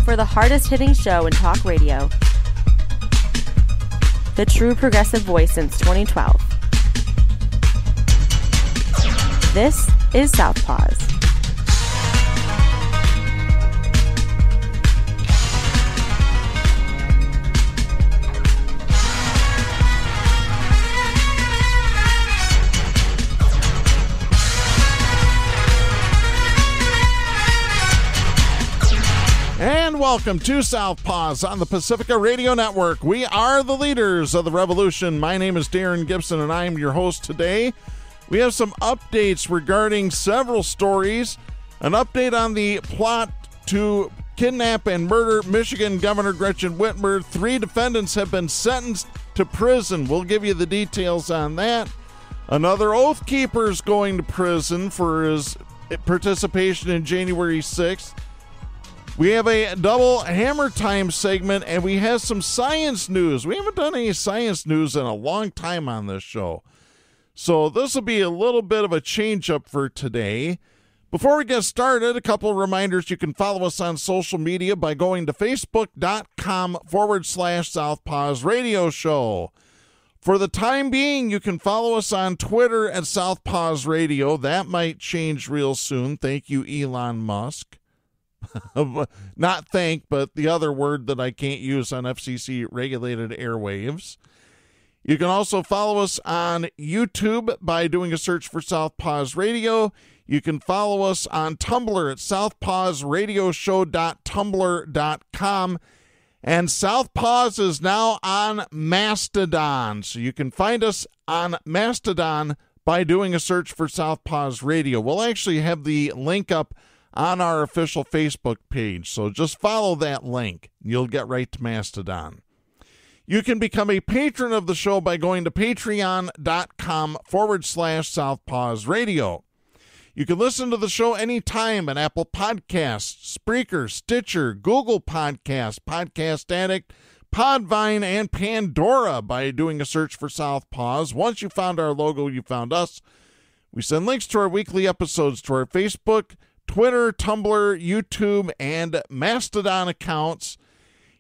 for the hardest-hitting show in talk radio. The true progressive voice since 2012. This is Southpaws. And welcome to Southpaws on the Pacifica Radio Network. We are the leaders of the revolution. My name is Darren Gibson, and I am your host today. We have some updates regarding several stories. An update on the plot to kidnap and murder Michigan Governor Gretchen Whitmer. 3 defendants have been sentenced to prison. We'll give you the details on that. Another Oath Keeper's going to prison for his participation in January 6th. We have a double hammer time segment, and we have some science news. We haven't done any science news in a long time on this show. So this will be a little bit of a change-up for today. Before we get started, a couple of reminders. You can follow us on social media by going to facebook.com/Southpaws Radio Show. For the time being, you can follow us on Twitter at Southpaws Radio. That might change real soon. Thank you, Elon Musk. Not thank, but the other word that I can't use on FCC-regulated airwaves. You can also follow us on YouTube by doing a search for Southpaws Radio. You can follow us on Tumblr at southpawsradioshow.tumblr.com. And Southpaws is now on Mastodon. So you can find us on Mastodon by doing a search for Southpaws Radio. We'll actually have the link up on our official Facebook page. So just follow that link. You'll get right to Mastodon. You can become a patron of the show by going to patreon.com/Southpaws Radio. You can listen to the show anytime on Apple Podcasts, Spreaker, Stitcher, Google Podcasts, Podcast Addict, Podvine, and Pandora by doing a search for Southpaws. Once you found our logo, you found us. We send links to our weekly episodes to our Facebook, Twitter, Tumblr, YouTube, and Mastodon accounts.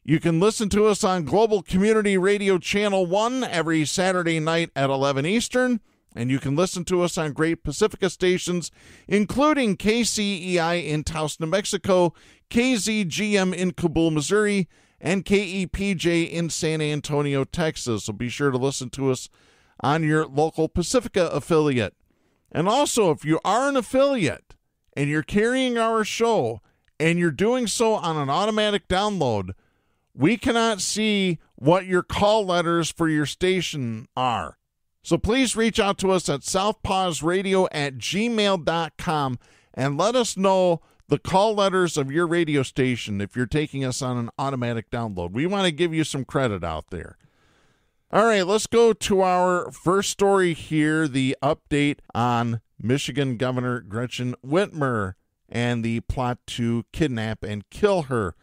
You can listen to us on Global Community Radio Channel 1 every Saturday night at 11 Eastern, and you can listen to us on great Pacifica stations, including KCEI in Taos, New Mexico, KZGM in Kabul, Missouri, and KEPJ in San Antonio, Texas. So be sure to listen to us on your local Pacifica affiliate. And also, if you are an affiliate, and you're carrying our show, and you're doing so on an automatic download, we cannot see what your call letters for your station are. So please reach out to us at southpawsradio@gmail.com and let us know the call letters of your radio station if you're taking us on an automatic download. We want to give you some credit out there. All right, let's go to our first story here, the update on Michigan Governor Gretchen Whitmer and the plot to kidnap and kill her.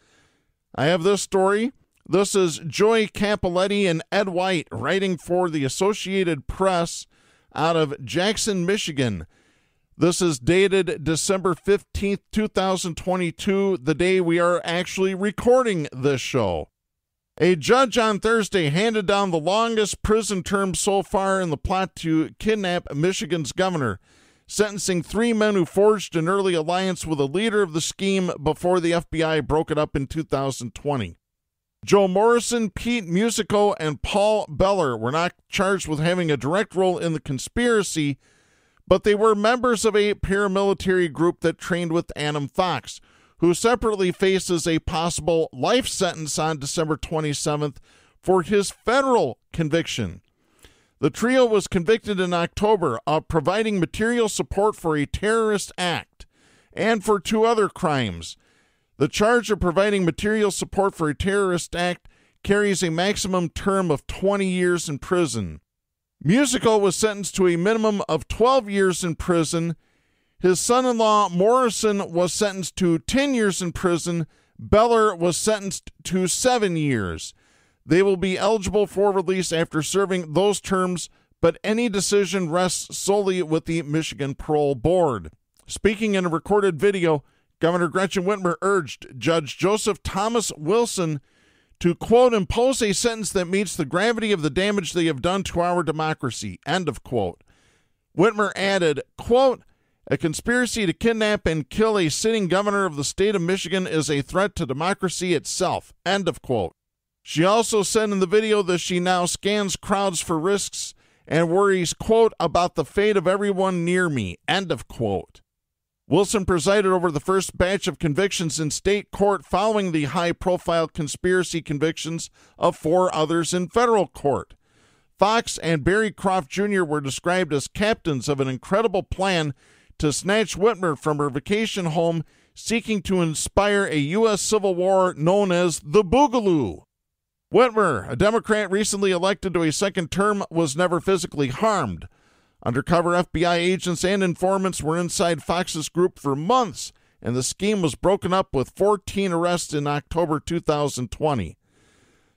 I have this story. This is Joy Capoletti and Ed White writing for the Associated Press out of Jackson, Michigan. This is dated December 15th, 2022, the day we are actually recording this show. A judge on Thursday handed down the longest prison term so far in the plot to kidnap Michigan's governor, sentencing 3 men who forged an early alliance with a leader of the scheme before the FBI broke it up in 2020. Joe Morrison, Pete Musico, and Paul Beller were not charged with having a direct role in the conspiracy, but they were members of a paramilitary group that trained with Adam Fox, who separately faces a possible life sentence on December 27th for his federal conviction. The trio was convicted in October of providing material support for a terrorist act and for 2 other crimes. The charge of providing material support for a terrorist act carries a maximum term of 20 years in prison. Musico was sentenced to a minimum of 12 years in prison. His son-in-law, Morrison, was sentenced to 10 years in prison. Beller was sentenced to 7 years. They will be eligible for release after serving those terms, but any decision rests solely with the Michigan Parole Board. Speaking in a recorded video, Governor Gretchen Whitmer urged Judge Joseph Thomas Wilson to, quote, impose a sentence that meets the gravity of the damage they have done to our democracy, end of quote. Whitmer added, quote, a conspiracy to kidnap and kill a sitting governor of the state of Michigan is a threat to democracy itself, end of quote. She also said in the video that she now scans crowds for risks and worries, quote, about the fate of everyone near me, end of quote. Wilson presided over the first batch of convictions in state court following the high-profile conspiracy convictions of 4 others in federal court. Fox and Barry Croft Jr. were described as captains of an incredible plan to snatch Whitmer from her vacation home, seeking to inspire a U.S. Civil War known as the Boogaloo. Whitmer, a Democrat recently elected to a second term, was never physically harmed. Undercover FBI agents and informants were inside Fox's group for months, and the scheme was broken up with 14 arrests in October 2020.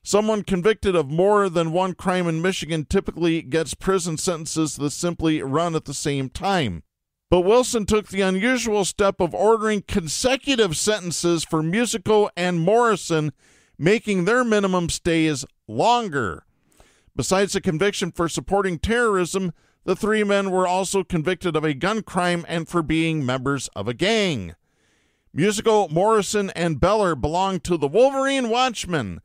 Someone convicted of more than one crime in Michigan typically gets prison sentences that simply run at the same time. But Wilson took the unusual step of ordering consecutive sentences for Musico and Morrison, making their minimum stays longer. Besides a conviction for supporting terrorism, the 3 men were also convicted of a gun crime and for being members of a gang. Musico, Morrison, and Beller belonged to the Wolverine Watchmen.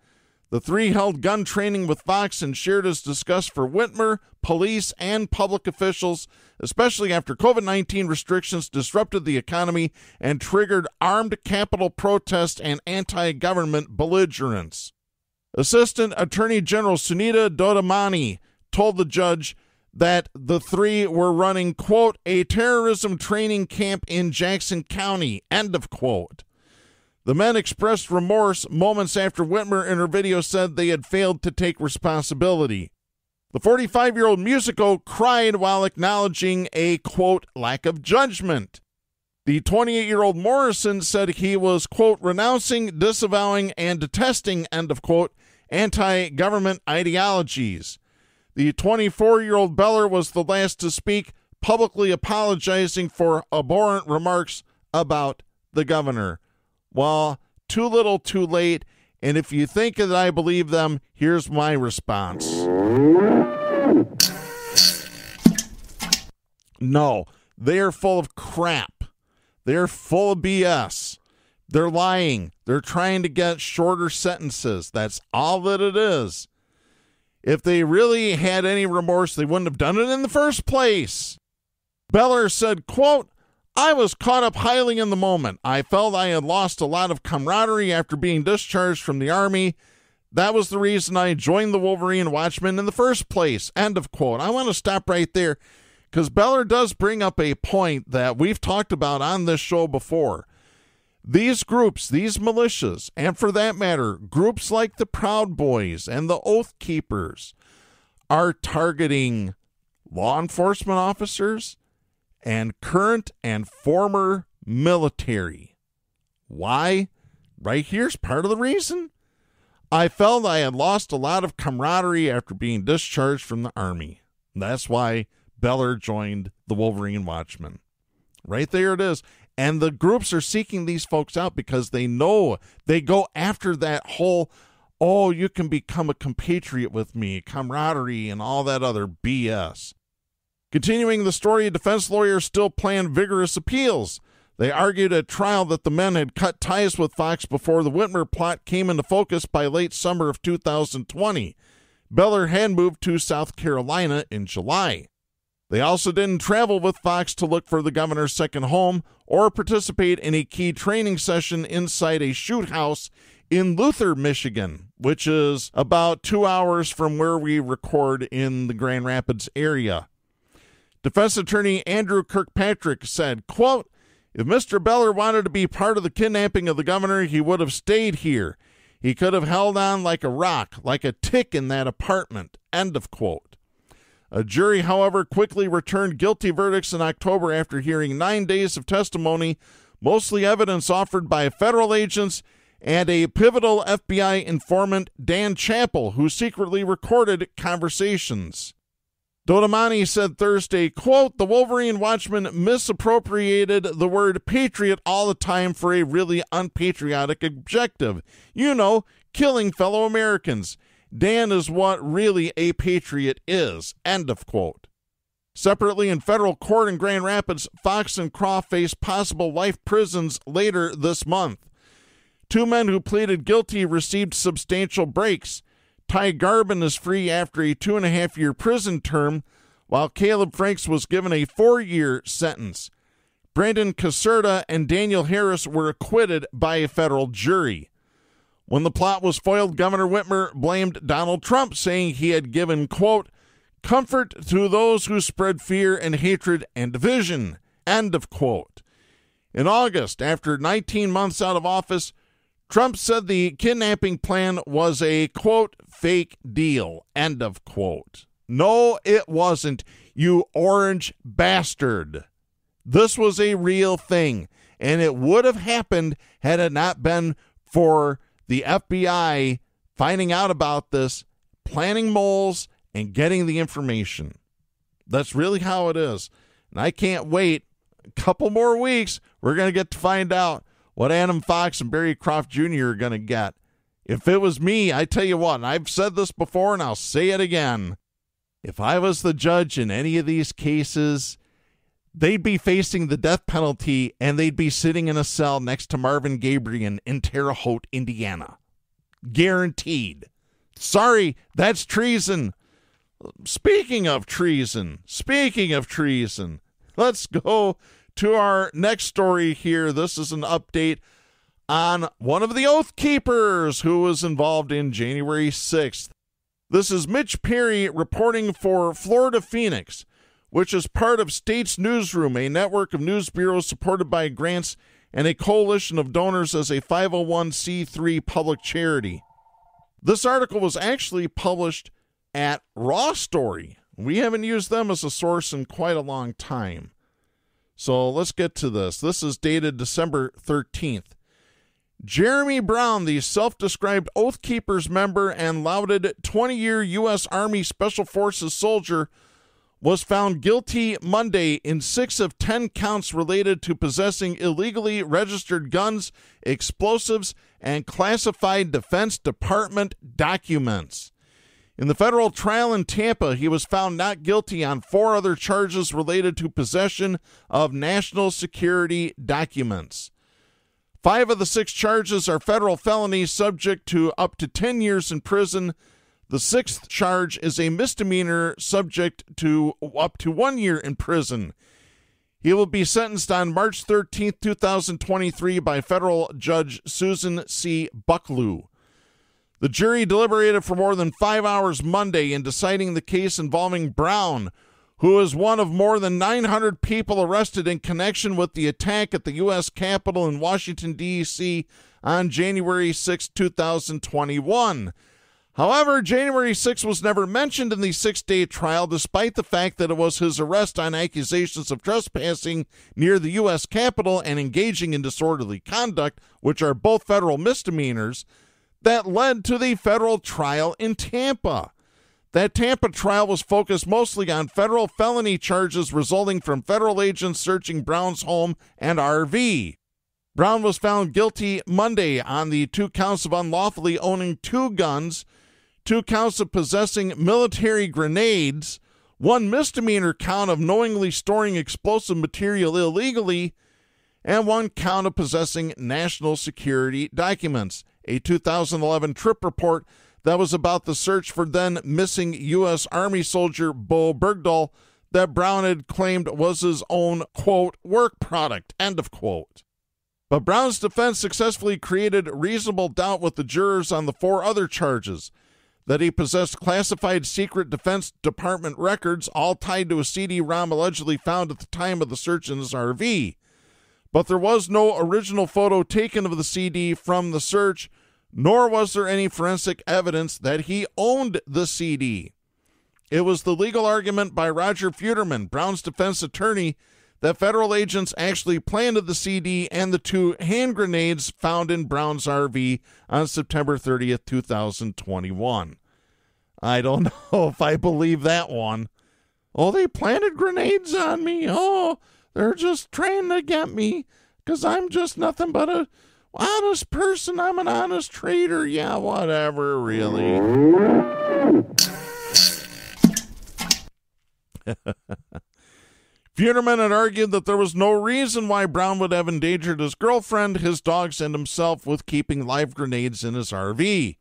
The 3 held gun training with Fox and shared as discussed for Whitmer, police, and public officials, especially after COVID-19 restrictions disrupted the economy and triggered armed Capitol protest and anti-government belligerence. Assistant Attorney General Sunita Dodamani told the judge that the 3 were running, quote, a terrorism training camp in Jackson County, end of quote. The men expressed remorse moments after Whitmer in her video said they had failed to take responsibility. The 45-year-old Musico cried while acknowledging a, quote, lack of judgment. The 28-year-old Morrison said he was, quote, renouncing, disavowing, and detesting, end of quote, anti-government ideologies. The 24-year-old Beller was the last to speak, publicly apologizing for abhorrent remarks about the governor. Well, too little, too late, and if you think that I believe them, here's my response. No, they are full of crap. They're full of BS. They're lying. They're trying to get shorter sentences. That's all that it is. If they really had any remorse, they wouldn't have done it in the first place. Beller said, quote, I was caught up highly in the moment. I felt I had lost a lot of camaraderie after being discharged from the Army. That was the reason I joined the Wolverine Watchmen in the first place. End of quote. I want to stop right there because Beller does bring up a point that we've talked about on this show before. These groups, these militias, and for that matter, groups like the Proud Boys and the Oath Keepers are targeting law enforcement officers and current and former military. Why? Right here's part of the reason. I felt I had lost a lot of camaraderie after being discharged from the Army. That's why Beller joined the Wolverine Watchmen. Right there it is. And the groups are seeking these folks out because they know they go after that whole, oh, you can become a compatriot with me, camaraderie, and all that other BS. Continuing the story, defense lawyers still plan vigorous appeals. They argued at trial that the men had cut ties with Fox before the Whitmer plot came into focus by late summer of 2020. Beller had moved to South Carolina in July. They also didn't travel with Fox to look for the governor's second home or participate in a key training session inside a shoot house in Luther, Michigan, which is about 2 hours from where we record in the Grand Rapids area. Defense attorney Andrew Kirkpatrick said, quote, if Mr. Beller wanted to be part of the kidnapping of the governor, he would have stayed here. He could have held on like a rock, like a tick in that apartment, end of quote. A jury, however, quickly returned guilty verdicts in October after hearing 9 days of testimony, mostly evidence offered by federal agents and a pivotal FBI informant, Dan Chappell, who secretly recorded conversations. Dodamani said Thursday, quote, "The Wolverine Watchman misappropriated the word patriot all the time for a really unpatriotic objective. You know, killing fellow Americans. Dan is what really a patriot is." End of quote. Separately, in federal court in Grand Rapids, Fox and Croft face possible life prisons later this month. Two men who pleaded guilty received substantial breaks. Ty Garbin is free after a 2.5-year prison term, while Caleb Franks was given a 4-year sentence. Brandon Caserta and Daniel Harris were acquitted by a federal jury. When the plot was foiled, Governor Whitmer blamed Donald Trump, saying he had given, quote, "comfort to those who spread fear and hatred and division," end of quote. In August, after 19 months out of office, Trump said the kidnapping plan was a, quote, "fake deal," end of quote. No, it wasn't, you orange bastard. This was a real thing, and it would have happened had it not been for the FBI finding out about this, planning moles, and getting the information. That's really how it is. And I can't wait. A couple more weeks, we're going to get to find out what Adam Fox and Barry Croft Jr. are going to get. If it was me, I tell you what, and I've said this before and I'll say it again, if I was the judge in any of these cases, they'd be facing the death penalty and they'd be sitting in a cell next to Marvin Gabriel in Terre Haute, Indiana. Guaranteed. Sorry, that's treason. Speaking of treason, let's go to our next story here. This is an update on one of the Oath Keepers who was involved in January 6th. This is Mitch Perry reporting for Florida Phoenix, which is part of State's Newsroom, a network of news bureaus supported by grants and a coalition of donors as a 501c3 public charity. This article was actually published at Raw Story. We haven't used them as a source in quite a long time. So let's get to this. This is dated December 13th. Jeremy Brown, the self-described Oath Keepers member and lauded 20-year U.S. Army Special Forces soldier, was found guilty Monday in 6 of 10 counts related to possessing illegally registered guns, explosives, and classified Defense Department documents. In the federal trial in Tampa, he was found not guilty on 4 other charges related to possession of national security documents. 5 of the 6 charges are federal felonies subject to up to 10 years in prison. The 6th charge is a misdemeanor subject to up to 1 year in prison. He will be sentenced on March 13, 2023 by federal judge Susan C. Bucklew. The jury deliberated for more than 5 hours Monday in deciding the case involving Brown, who is one of more than 900 people arrested in connection with the attack at the U.S. Capitol in Washington, D.C. on January 6, 2021. However, January 6 was never mentioned in the 6-day trial, despite the fact that it was his arrest on accusations of trespassing near the U.S. Capitol and engaging in disorderly conduct, which are both federal misdemeanors, that led to the federal trial in Tampa. That Tampa trial was focused mostly on federal felony charges resulting from federal agents searching Brown's home and RV. Brown was found guilty Monday on the 2 counts of unlawfully owning 2 guns, 2 counts of possessing military grenades, 1 misdemeanor count of knowingly storing explosive material illegally, and 1 count of possessing national security documents. A 2011 Trip report that was about the search for then missing U.S. Army soldier Bo Bergdahl that Brown had claimed was his own, quote, work product, end of quote. But Brown's defense successfully created reasonable doubt with the jurors on the 4 other charges: that he possessed classified secret Defense Department records, all tied to a CD-ROM allegedly found at the time of the search in his RV. But there was no original photo taken of the CD from the search, nor was there any forensic evidence that he owned the CD. It was the legal argument by Roger Futerman, Brown's defense attorney, that federal agents actually planted the CD and the 2 hand grenades found in Brown's RV on September 30th, 2021. I don't know if I believe that one. Oh, they planted grenades on me. Oh, they're just trying to get me because I'm just nothing but a honest person. I'm an honest trader. Yeah, whatever, really. Feuderman had argued that there was no reason why Brown would have endangered his girlfriend, his dogs, and himself with keeping live grenades in his RV.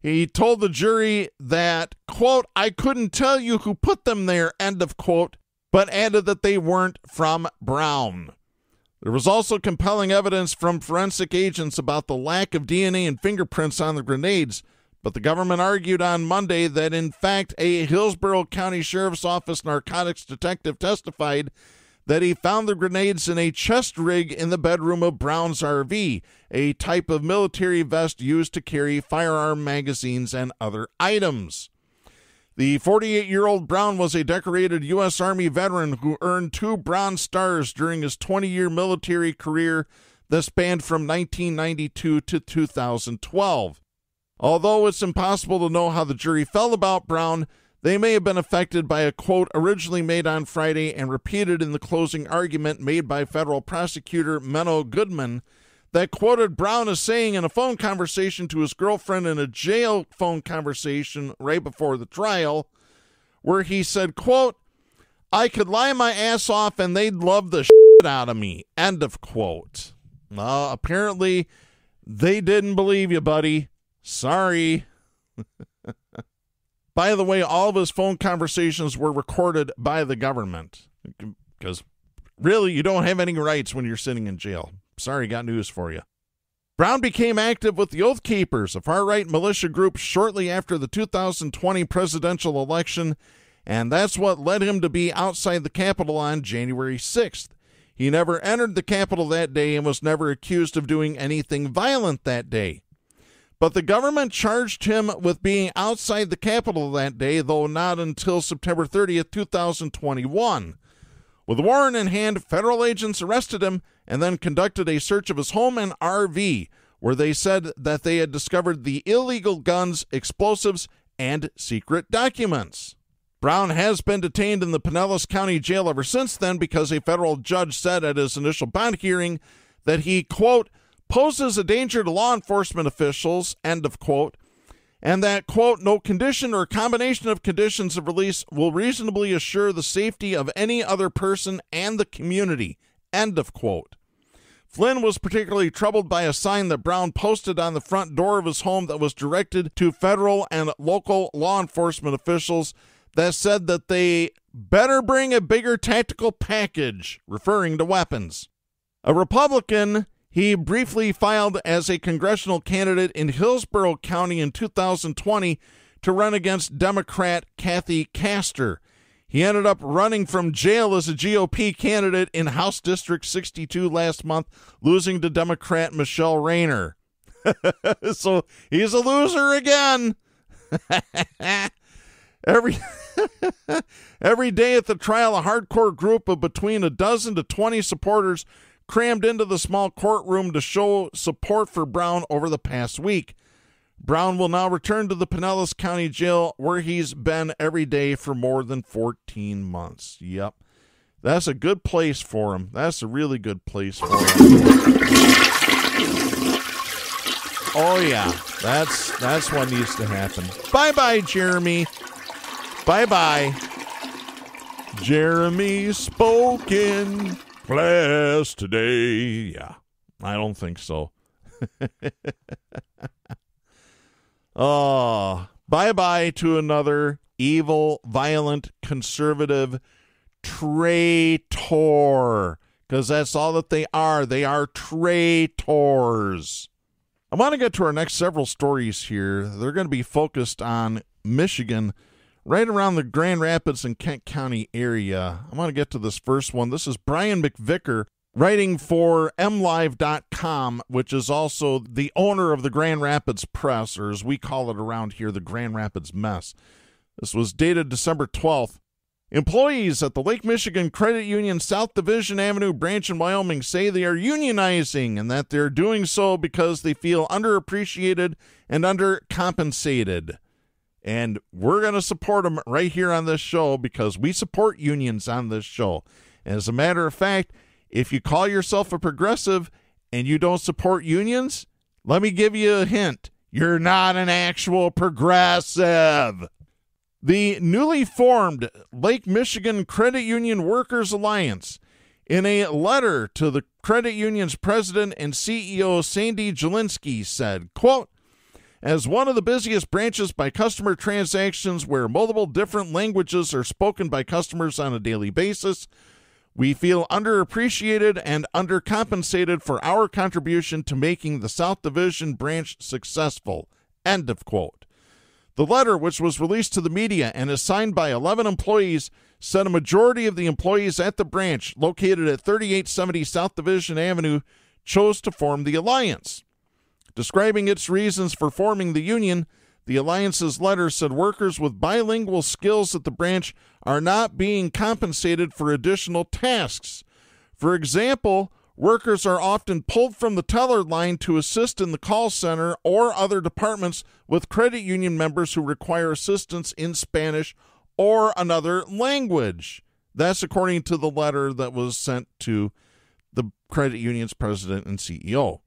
He told the jury that, quote, I couldn't tell you who put them there, end of quote, but added that they weren't from Brown. There was also compelling evidence from forensic agents about the lack of DNA and fingerprints on the grenades, but the government argued on Monday that, in fact, a Hillsborough County Sheriff's Office narcotics detective testified that he found the grenades in a chest rig in the bedroom of Brown's RV, a type of military vest used to carry firearm magazines and other items. The 48-year-old Brown was a decorated U.S. Army veteran who earned 2 Bronze Stars during his 20-year military career that spanned from 1992 to 2012. Although it's impossible to know how the jury felt about Brown, they may have been affected by a quote originally made on Friday and repeated in the closing argument made by federal prosecutor Menno Goodman that quoted Brown as saying in a phone conversation to his girlfriend in a jail phone conversation right before the trial, where he said, quote, I could lie my ass off and they'd love the shit out of me, end of quote. Well, apparently they didn't believe you, buddy. Sorry. By the way, all of his phone conversations were recorded by the government because really you don't have any rights when you're sitting in jail. Sorry, got news for you. Brown became active with the Oath Keepers, a far-right militia group, shortly after the 2020 presidential election, and that's what led him to be outside the Capitol on January 6th. He never entered the Capitol that day and was never accused of doing anything violent that day. But the government charged him with being outside the Capitol that day, though not until September 30th, 2021. With a warrant in hand, federal agents arrested him and then conducted a search of his home and RV, where they said that they had discovered the illegal guns, explosives, and secret documents. Brown has been detained in the Pinellas County Jail ever since then because a federal judge said at his initial bond hearing that he, quote, poses a danger to law enforcement officials, end of quote, and that, quote, no condition or combination of conditions of release will reasonably assure the safety of any other person and the community, end of quote. Flynn was particularly troubled by a sign that Brown posted on the front door of his home that was directed to federal and local law enforcement officials that said that they better bring a bigger tactical package, referring to weapons. A Republican, he briefly filed as a congressional candidate in Hillsborough County in 2020 to run against Democrat Kathy Castor. He ended up running from jail as a GOP candidate in House District 62 last month, losing to Democrat Michelle Rayner. So he's a loser again. Every day at the trial, a hardcore group of between a dozen to 20 supporters crammed into the small courtroom to show support for Brown over the past week. Brown will now return to the Pinellas County Jail, where he's been every day for more than 14 months. Yep. That's a good place for him. That's a really good place for him. Oh, yeah. That's what needs to happen. Bye-bye, Jeremy. Bye-bye. Jeremy spoke in class today. Yeah, I don't think so. Oh, bye-bye to another evil, violent, conservative traitor. Because that's all that they are. They are traitors. I want to get to our next several stories here. They're going to be focused on Michigan, right around the Grand Rapids and Kent County area. I want to get to this first one. This is Brian McVicker, writing for MLive.com, which is also the owner of the Grand Rapids Press, or as we call it around here, the Grand Rapids Mess. This was dated December 12th. Employees at the Lake Michigan Credit Union South Division Avenue branch in Wyoming say they are unionizing and that they're doing so because they feel underappreciated and undercompensated. And we're going to support them right here on this show because we support unions on this show. And as a matter of fact, if you call yourself a progressive and you don't support unions, let me give you a hint. You're not an actual progressive. The newly formed Lake Michigan Credit Union Workers Alliance, in a letter to the credit union's president and CEO, Sandy Jelinski, said, quote, as one of the busiest branches by customer transactions where multiple different languages are spoken by customers on a daily basis, we feel underappreciated and undercompensated for our contribution to making the South Division branch successful. End of quote. The letter, which was released to the media and is signed by 11 employees, said a majority of the employees at the branch, located at 3870 South Division Avenue, chose to form the alliance. Describing its reasons for forming the union, the alliance's letter said workers with bilingual skills at the branch are not being compensated for additional tasks. For example, workers are often pulled from the teller line to assist in the call center or other departments with credit union members who require assistance in Spanish or another language. That's according to the letter that was sent to the credit union's president and CEO.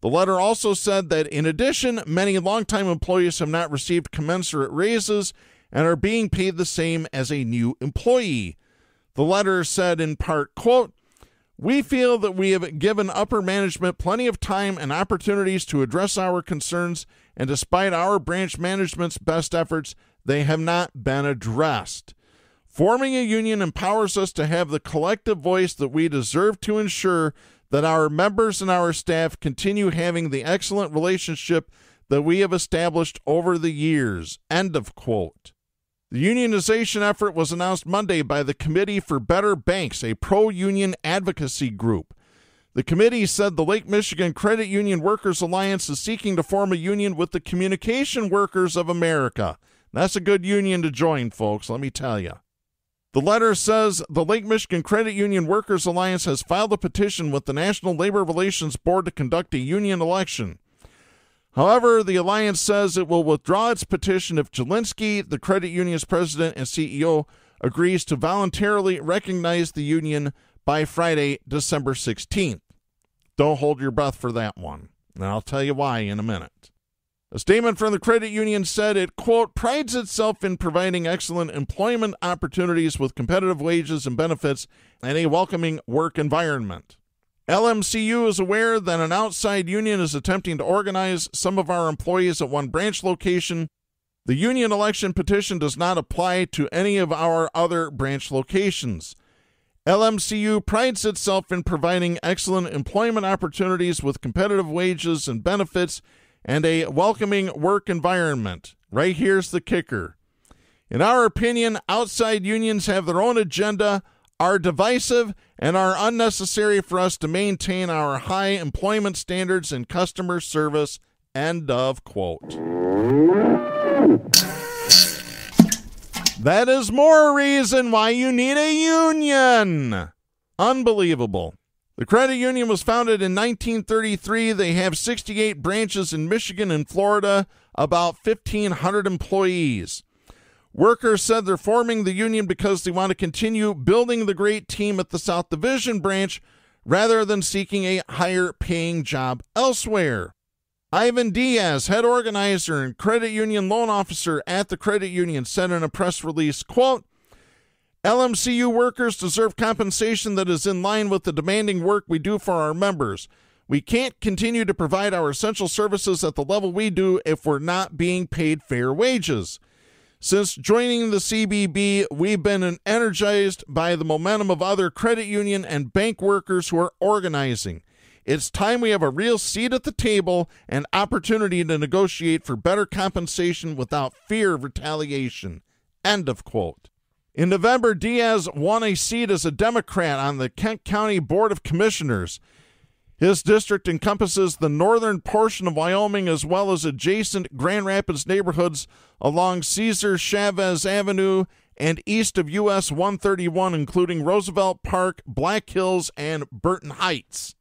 The letter also said that, in addition, many longtime employees have not received commensurate raises and are being paid the same as a new employee. The letter said in part, quote, we feel that we have given upper management plenty of time and opportunities to address our concerns, and despite our branch management's best efforts, they have not been addressed. Forming a union empowers us to have the collective voice that we deserve to ensure that our members and our staff continue having the excellent relationship that we have established over the years. End of quote. The unionization effort was announced Monday by the Committee for Better Banks, a pro-union advocacy group. The committee said the Lake Michigan Credit Union Workers Alliance is seeking to form a union with the Communication Workers of America. That's a good union to join, folks, let me tell you. The letter says the Lake Michigan Credit Union Workers Alliance has filed a petition with the National Labor Relations Board to conduct a union election. However, the alliance says it will withdraw its petition if Jelinski, the credit union's president and CEO, agrees to voluntarily recognize the union by Friday, December 16th. Don't hold your breath for that one, and I'll tell you why in a minute. A statement from the credit union said it, quote, prides itself in providing excellent employment opportunities with competitive wages and benefits and a welcoming work environment. LMCU is aware that an outside union is attempting to organize some of our employees at one branch location. The union election petition does not apply to any of our other branch locations. LMCU prides itself in providing excellent employment opportunities with competitive wages and benefits and a welcoming work environment. Right here's the kicker. In our opinion, outside unions have their own agenda, are divisive, and are unnecessary for us to maintain our high employment standards and customer service. End of quote. That is more reason why you need a union. Unbelievable. The credit union was founded in 1933. They have 68 branches in Michigan and Florida, about 1,500 employees. Workers said they're forming the union because they want to continue building the great team at the South Division branch rather than seeking a higher paying job elsewhere. Ivan Diaz, head organizer and credit union loan officer at the credit union, said in a press release, quote, LMCU workers deserve compensation that is in line with the demanding work we do for our members. We can't continue to provide our essential services at the level we do if we're not being paid fair wages. Since joining the CBB, we've been energized by the momentum of other credit union and bank workers who are organizing. It's time we have a real seat at the table and opportunity to negotiate for better compensation without fear of retaliation. End of quote. In November, Diaz won a seat as a Democrat on the Kent County Board of Commissioners. His district encompasses the northern portion of Wyoming as well as adjacent Grand Rapids neighborhoods along Cesar Chavez Avenue and east of US 131, including Roosevelt Park, Black Hills, and Burton Heights.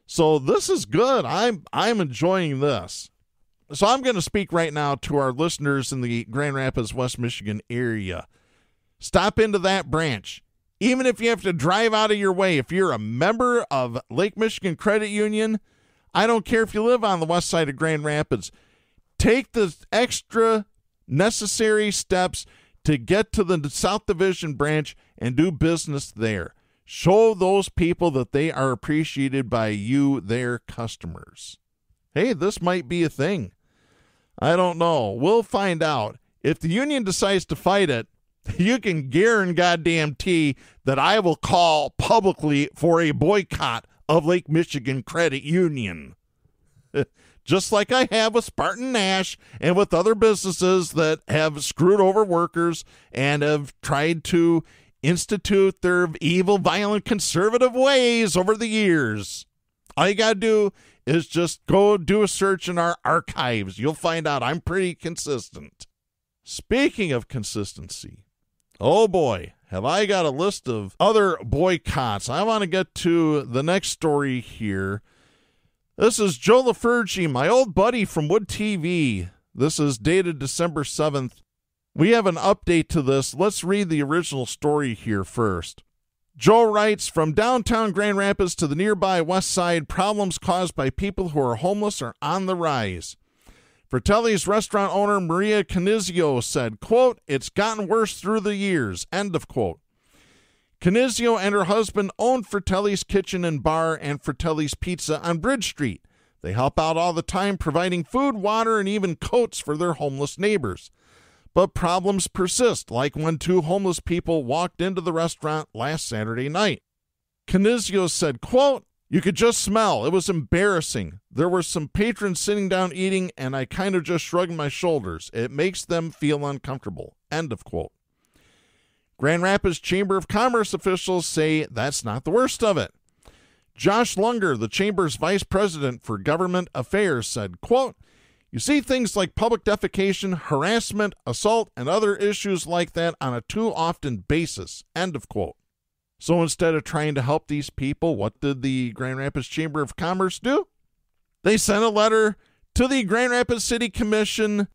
So this is good. I'm enjoying this. So I'm going to speak right now to our listeners in the Grand Rapids, West Michigan area. Stop into that branch. Even if you have to drive out of your way, if you're a member of Lake Michigan Credit Union, I don't care if you live on the west side of Grand Rapids, take the extra necessary steps to get to the South Division branch and do business there. Show those people that they are appreciated by you, their customers. Hey, this might be a thing. I don't know. We'll find out. If the union decides to fight it, you can guarantee that I will call publicly for a boycott of Lake Michigan Credit Union. Just like I have with Spartan Nash and with other businesses that have screwed over workers and have tried to institute their evil, violent, conservative ways over the years. All you got to do is just go do a search in our archives. You'll find out I'm pretty consistent. Speaking of consistency, oh boy, have I got a list of other boycotts. I want to get to the next story here. This is Joe LaFurgey, my old buddy from Wood TV. This is dated December 7th. We have an update to this. Let's read the original story here first. Joe writes, from downtown Grand Rapids to the nearby west side, problems caused by people who are homeless are on the rise. Fratelli's restaurant owner Maria Canizio said, quote, it's gotten worse through the years, end of quote. Canizio and her husband own Fratelli's Kitchen and Bar and Fratelli's Pizza on Bridge Street. They help out all the time, providing food, water, and even coats for their homeless neighbors. But problems persist, like when two homeless people walked into the restaurant last Saturday night. Canizio said, quote, you could just smell. It was embarrassing. There were some patrons sitting down eating, and I kind of just shrugged my shoulders. It makes them feel uncomfortable, end of quote. Grand Rapids Chamber of Commerce officials say that's not the worst of it. Josh Lunger, the Chamber's vice president for government affairs, said, quote, you see things like public defecation, harassment, assault, and other issues like that on a too often basis, end of quote. So instead of trying to help these people, what did the Grand Rapids Chamber of Commerce do? They sent a letter to the Grand Rapids City Commission,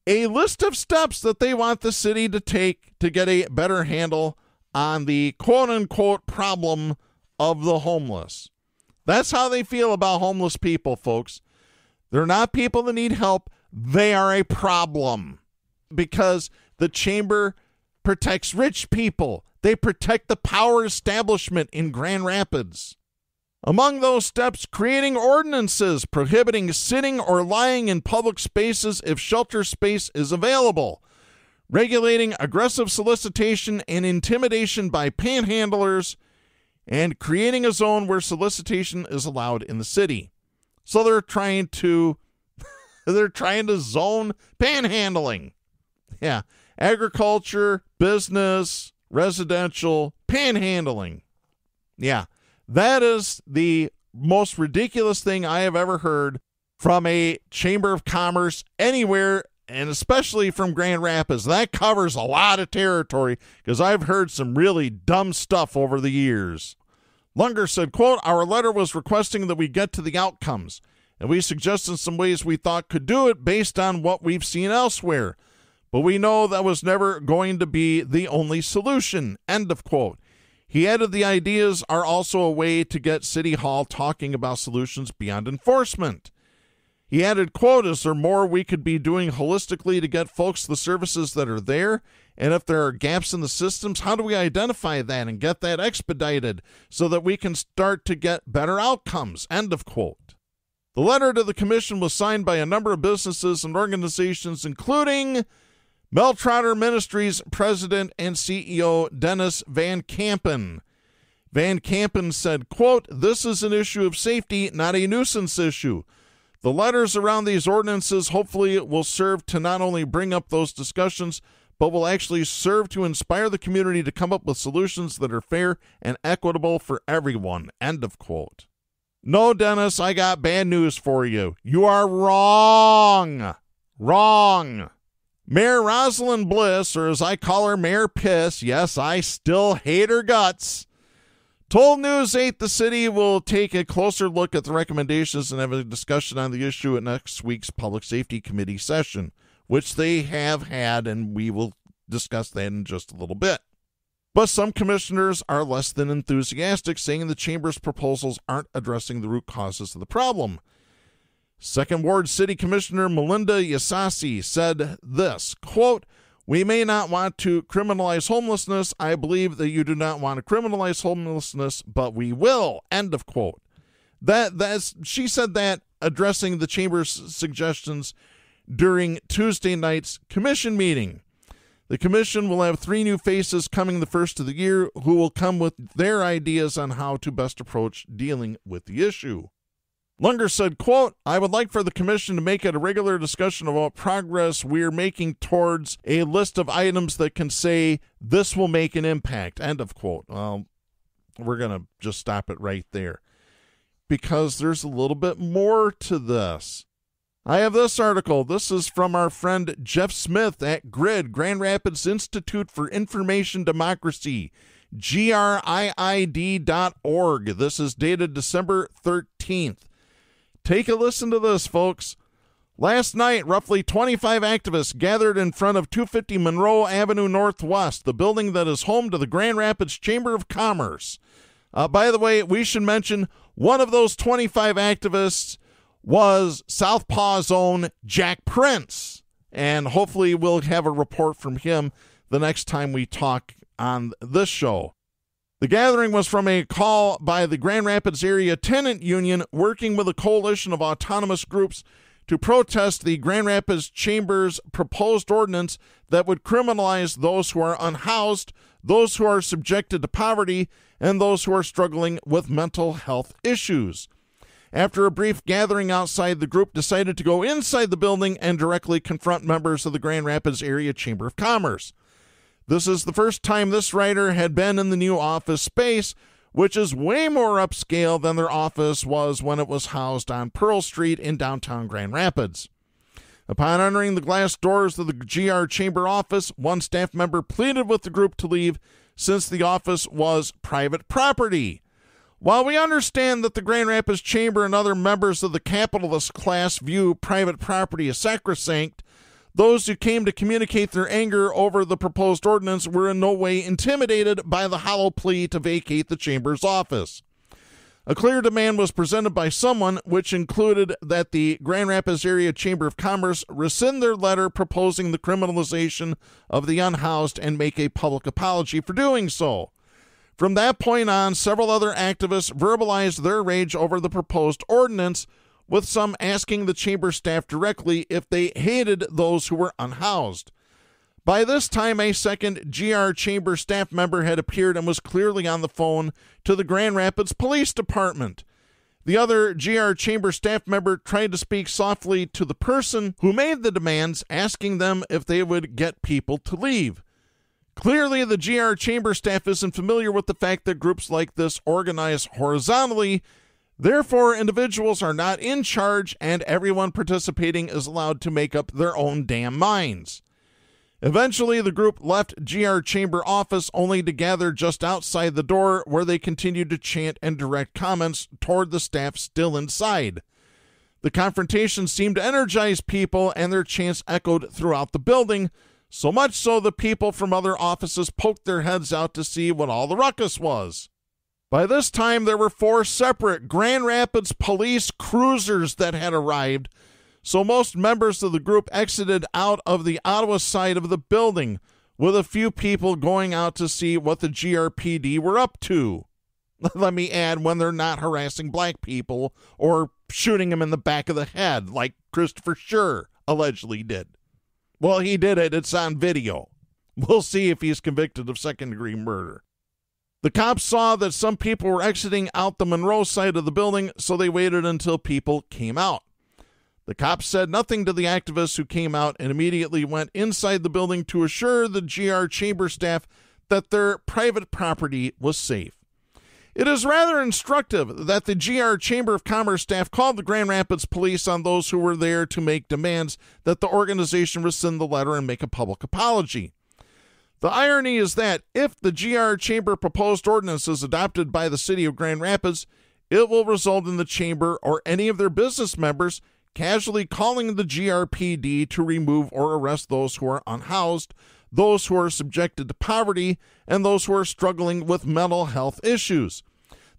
a list of steps that they want the city to take to get a better handle on the quote-unquote problem of the homeless. That's how they feel about homeless people, folks. They're not people that need help. They are a problem because the chamber protects rich people. They protect the power establishment in Grand Rapids. Among those steps, creating ordinances prohibiting sitting or lying in public spaces if shelter space is available, regulating aggressive solicitation and intimidation by panhandlers, and creating a zone where solicitation is allowed in the city. So they're trying to zone panhandling. Yeah, agriculture, business, residential, panhandling. Yeah, that is the most ridiculous thing I have ever heard from a Chamber of Commerce anywhere, and especially from Grand Rapids. That covers a lot of territory because I've heard some really dumb stuff over the years. Lunger said, quote, our letter was requesting that we get to the outcomes, and we suggested some ways we thought could do it based on what we've seen elsewhere. But we know that was never going to be the only solution, end of quote. He added the ideas are also a way to get City Hall talking about solutions beyond enforcement. He added, quote, is there more we could be doing holistically to get folks the services that are there? And if there are gaps in the systems, how do we identify that and get that expedited so that we can start to get better outcomes? End of quote. The letter to the commission was signed by a number of businesses and organizations, including Mel Trotter Ministries President and CEO Dennis Van Kampen. Van Kampen said, quote, this is an issue of safety, not a nuisance issue. The letters around these ordinances hopefully will serve to not only bring up those discussions, but will actually serve to inspire the community to come up with solutions that are fair and equitable for everyone. End of quote. No, Dennis, I got bad news for you. You are wrong. Wrong. Mayor Rosalind Bliss, or as I call her, Mayor Piss, yes, I still hate her guts, Told News 8 the city will take a closer look at the recommendations and have a discussion on the issue at next week's Public Safety Committee session, which they have had, and we will discuss that in just a little bit. But some commissioners are less than enthusiastic, saying the chamber's proposals aren't addressing the root causes of the problem. Second Ward City Commissioner Melinda Yasasi said this, quote, "We may not want to criminalize homelessness. I believe that you do not want to criminalize homelessness, but we will," end of quote. She said that addressing the chamber's suggestions during Tuesday night's commission meeting. The commission will have 3 new faces coming the first of the year who will come with their ideas on how to best approach dealing with the issue. Lunger said, quote, "I would like for the commission to make it a regular discussion about progress we're making towards a list of items that can say this will make an impact," end of quote. Well, we're going to just stop it right there because there's a little bit more to this. I have this article. This is from our friend Jeff Smith at GRID, Grand Rapids Institute for Information Democracy, GRIID.org. This is dated December 13th. Take a listen to this, folks. Last night, roughly 25 activists gathered in front of 250 Monroe Avenue Northwest, the building that is home to the Grand Rapids Chamber of Commerce. By the way, we should mention one of those 25 activists was Southpaws' own Jack Prince, and hopefully we'll have a report from him the next time we talk on this show. The gathering was from a call by the Grand Rapids Area Tenant Union working with a coalition of autonomous groups to protest the Grand Rapids Chamber's proposed ordinance that would criminalize those who are unhoused, those who are subjected to poverty, and those who are struggling with mental health issues. After a brief gathering outside, the group decided to go inside the building and directly confront members of the Grand Rapids Area Chamber of Commerce. This is the first time this writer had been in the new office space, which is way more upscale than their office was when it was housed on Pearl Street in downtown Grand Rapids. Upon entering the glass doors of the GR Chamber office, one staff member pleaded with the group to leave since the office was private property. While we understand that the Grand Rapids Chamber and other members of the capitalist class view private property as sacrosanct, those who came to communicate their anger over the proposed ordinance were in no way intimidated by the hollow plea to vacate the chamber's office. A clear demand was presented by someone, which included that the Grand Rapids Area Chamber of Commerce rescind their letter proposing the criminalization of the unhoused and make a public apology for doing so. From that point on, several other activists verbalized their rage over the proposed ordinance, with some asking the chamber staff directly if they hated those who were unhoused. By this time, a second GR Chamber staff member had appeared and was clearly on the phone to the Grand Rapids Police Department. The other GR Chamber staff member tried to speak softly to the person who made the demands, asking them if they would get people to leave. Clearly, the GR Chamber staff isn't familiar with the fact that groups like this organize horizontally. Therefore, individuals are not in charge, and everyone participating is allowed to make up their own damn minds. Eventually, the group left GR Chamber office only to gather just outside the door, where they continued to chant and direct comments toward the staff still inside. The confrontation seemed to energize people, and their chants echoed throughout the building, so much so that people from other offices poked their heads out to see what all the ruckus was. By this time, there were 4 separate Grand Rapids police cruisers that had arrived, so most members of the group exited out of the Ottawa side of the building, with a few people going out to see what the GRPD were up to. Let me add, when they're not harassing black people or shooting them in the back of the head, like Christopher Schur allegedly did. Well, he did it. It's on video. We'll see if he's convicted of second-degree murder. The cops saw that some people were exiting out the Monroe side of the building, so they waited until people came out. The cops said nothing to the activists who came out and immediately went inside the building to assure the GR Chamber staff that their private property was safe. It is rather instructive that the GR Chamber of Commerce staff called the Grand Rapids Police on those who were there to make demands that the organization rescind the letter and make a public apology. The irony is that if the GR Chamber proposed ordinance is adopted by the city of Grand Rapids, it will result in the Chamber or any of their business members casually calling the GRPD to remove or arrest those who are unhoused, those who are subjected to poverty, and those who are struggling with mental health issues.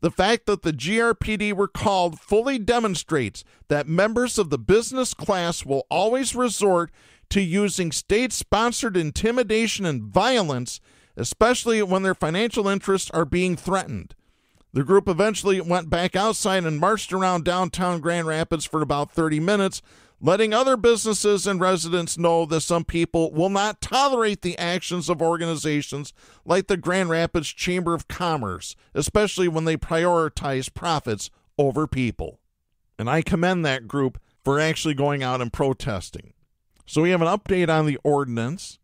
The fact that the GRPD were called fully demonstrates that members of the business class will always resort to using state-sponsored intimidation and violence, especially when their financial interests are being threatened. The group eventually went back outside and marched around downtown Grand Rapids for about 30 minutes, letting other businesses and residents know that some people will not tolerate the actions of organizations like the Grand Rapids Chamber of Commerce, especially when they prioritize profits over people. And I commend that group for actually going out and protesting. So we have an update on the ordinance.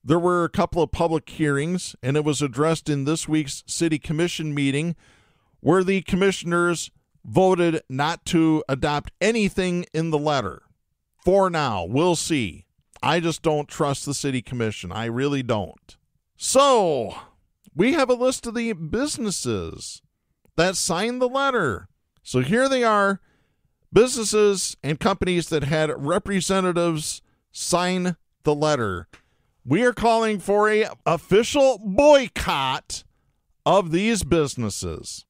There were a couple of public hearings, and it was addressed in this week's City Commission meeting, where the commissioners voted not to adopt anything in the letter. For now, we'll see. I just don't trust the City Commission. I really don't. So, we have a list of the businesses that signed the letter. So here they are, businesses and companies that had representatives sign the letter. We are calling for an official boycott of these businesses.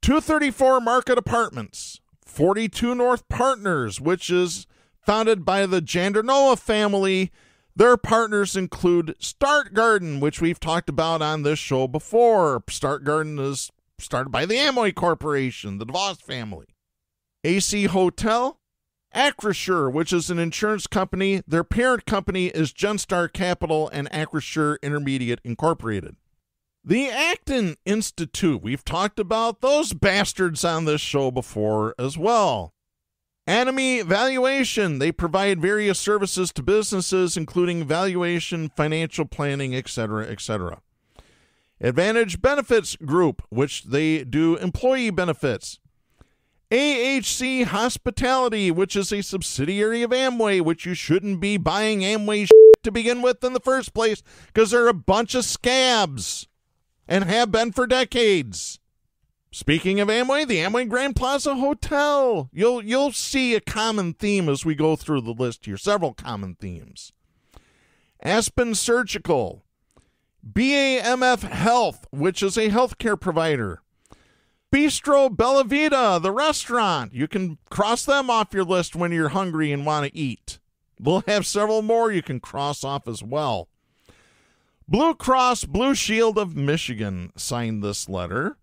234 Market Apartments, 42 North Partners, which is founded by the Jandernoa family. Their partners include Start Garden, which we've talked about on this show before. Start Garden is started by the Amway Corporation, the DeVos family. AC Hotel, Acrisure, which is an insurance company. Their parent company is Genstar Capital and Acrisure Intermediate Incorporated. The Acton Institute, we've talked about those bastards on this show before as well. Anime Valuation, they provide various services to businesses, including valuation, financial planning, etc., etc. Advantage Benefits Group, which they do employee benefits. AHC Hospitality, which is a subsidiary of Amway, which you shouldn't be buying Amway to begin with in the first place, because they're a bunch of scabs. And have been for decades. Speaking of Amway, the Amway Grand Plaza Hotel. You'll see a common theme as we go through the list here. Several common themes. Aspen Surgical. BAMF Health, which is a healthcare provider. Bistro Bella Vita, the restaurant. You can cross them off your list when you're hungry and want to eat. We'll have several more you can cross off as well. Blue Cross Blue Shield of Michigan signed this letter.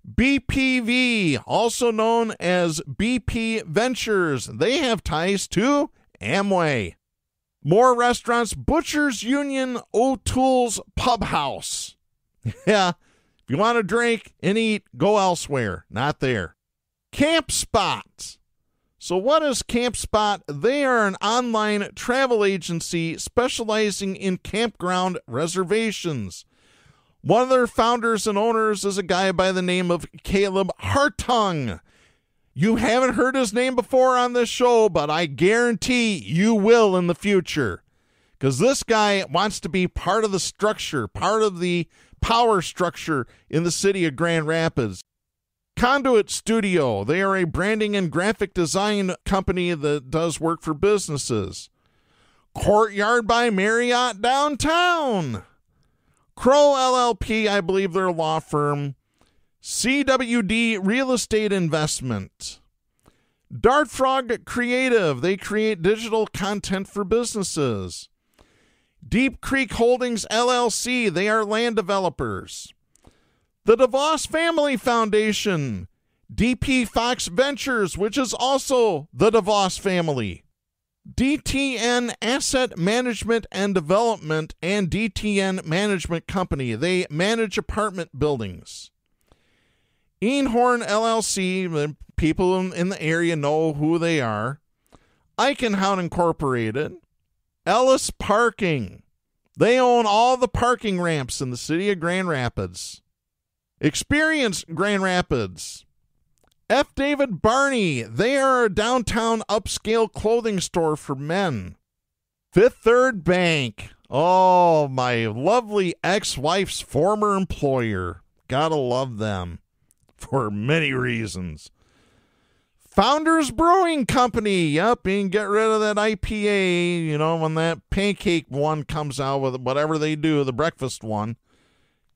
BPV, also known as BP Ventures, they have ties to Amway. More restaurants, Butchers Union O'Toole's Pub House. Yeah, if you want to drink and eat, go elsewhere, not there. Camp Spot. So what is Camp Spot? They are an online travel agency specializing in campground reservations. One of their founders and owners is a guy by the name of Caleb Hartung. You haven't heard his name before on this show, but I guarantee you will in the future. Because this guy wants to be part of the structure, part of the power structure in the city of Grand Rapids. Conduit Studio, they are a branding and graphic design company that does work for businesses. Courtyard by Marriott Downtown. Crow LLP, I believe they're a law firm. CWD Real Estate Investment. Dart Frog Creative, they create digital content for businesses. Deep Creek Holdings LLC, they are land developers. The DeVos Family Foundation, DP Fox Ventures, which is also the DeVos family. DTN Asset Management and Development and DTN Management Company. They manage apartment buildings. Einhorn LLC, the people in the area know who they are. Eichenhout Incorporated. Ellis Parking. They own all the parking ramps in the city of Grand Rapids. Experience Grand Rapids. F. David Barney. They are a downtown upscale clothing store for men. Fifth Third Bank. Oh, my lovely ex-wife's former employer. Gotta love them for many reasons. Founders Brewing Company. Yep, and get rid of that IPA, you know, when that pancake one comes out with whatever they do, the breakfast one.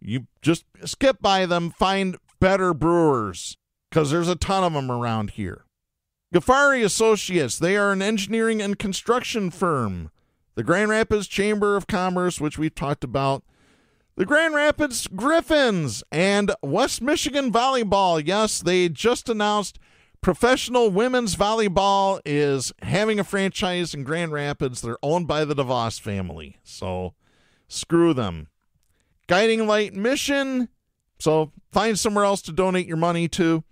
You just skip by them, find better brewers, because there's a ton of them around here. Ghaffari Associates, they are an engineering and construction firm. The Grand Rapids Chamber of Commerce, which we've talked about. The Grand Rapids Griffins and West Michigan Volleyball. Yes, they just announced professional women's volleyball is having a franchise in Grand Rapids. They're owned by the DeVos family, so screw them. Guiding Light Mission, so find somewhere else to donate your money to.